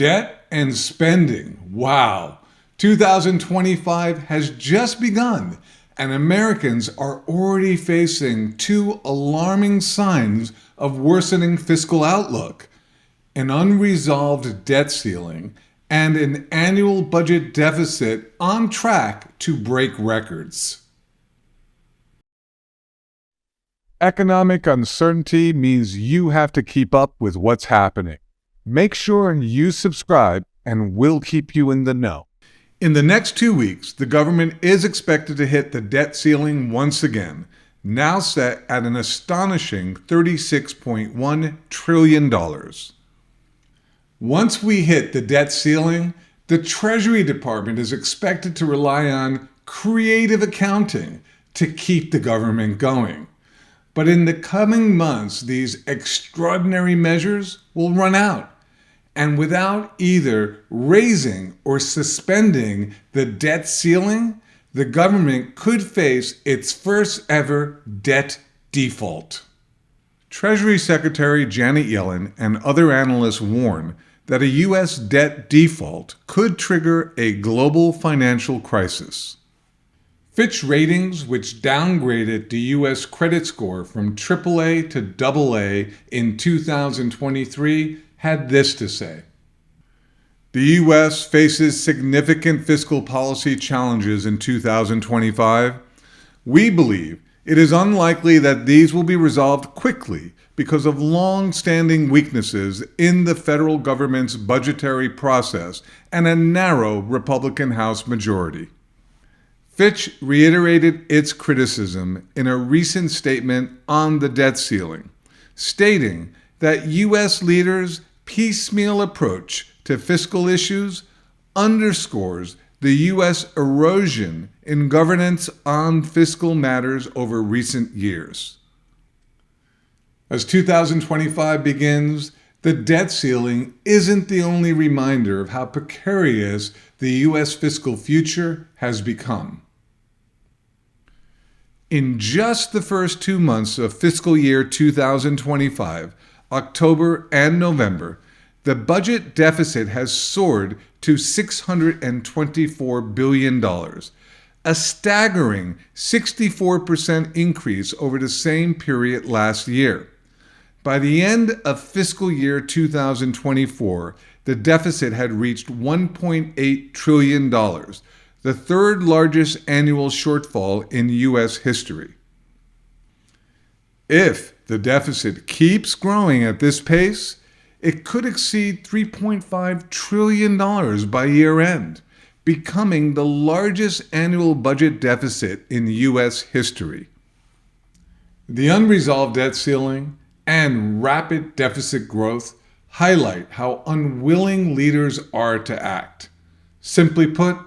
Debt and spending. Wow. 2025 has just begun, and Americans are already facing two alarming signs of worsening fiscal outlook: an unresolved debt ceiling and an annual budget deficit on track to break records. Economic uncertainty means you have to keep up with what's happening. Make sure you subscribe, and we'll keep you in the know. In the next 2 weeks, the government is expected to hit the debt ceiling once again, now set at an astonishing $36.1 trillion. Once we hit the debt ceiling, the Treasury Department is expected to rely on creative accounting to keep the government going. But in the coming months, these extraordinary measures will run out. And without either raising or suspending the debt ceiling, the government could face its first ever debt default. Treasury Secretary Janet Yellen and other analysts warn that a U.S. debt default could trigger a global financial crisis. Fitch Ratings, which downgraded the U.S. credit score from AAA to AA in 2023, had this to say: the U.S. faces significant fiscal policy challenges in 2025. We believe it is unlikely that these will be resolved quickly because of long-standing weaknesses in the federal government's budgetary process and a narrow Republican House majority. Fitch reiterated its criticism in a recent statement on the debt ceiling, stating that U.S. leaders' piecemeal approach to fiscal issues underscores the U.S. erosion in governance on fiscal matters over recent years. As 2025 begins, the debt ceiling isn't the only reminder of how precarious the U.S. fiscal future has become. In just the first 2 months of fiscal year 2025, October and November, the budget deficit has soared to $624 billion, a staggering 64% increase over the same period last year. By the end of fiscal year 2024, the deficit had reached $1.8 trillion, the third largest annual shortfall in U.S. history. If the deficit keeps growing at this pace, it could exceed $3.5 trillion by year end, becoming the largest annual budget deficit in U.S. history. The unresolved debt ceiling and rapid deficit growth highlight how unwilling leaders are to act. Simply put,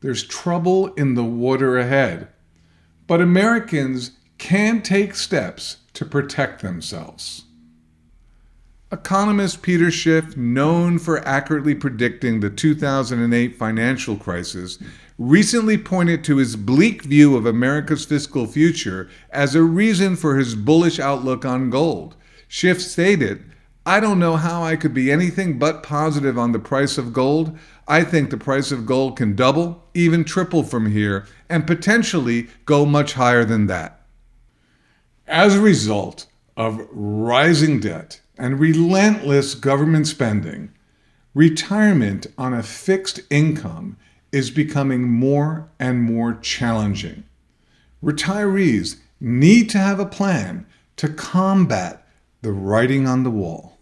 there's trouble in the water ahead, but Americans can take steps to protect themselves. Economist Peter Schiff, known for accurately predicting the 2008 financial crisis, recently pointed to his bleak view of America's fiscal future as a reason for his bullish outlook on gold. Schiff stated, "I don't know how I could be anything but positive on the price of gold. I think the price of gold can double, even triple from here, and potentially go much higher than that." As a result of rising debt and relentless government spending, retirement on a fixed income is becoming more and more challenging. Retirees need to have a plan to combat the writing on the wall.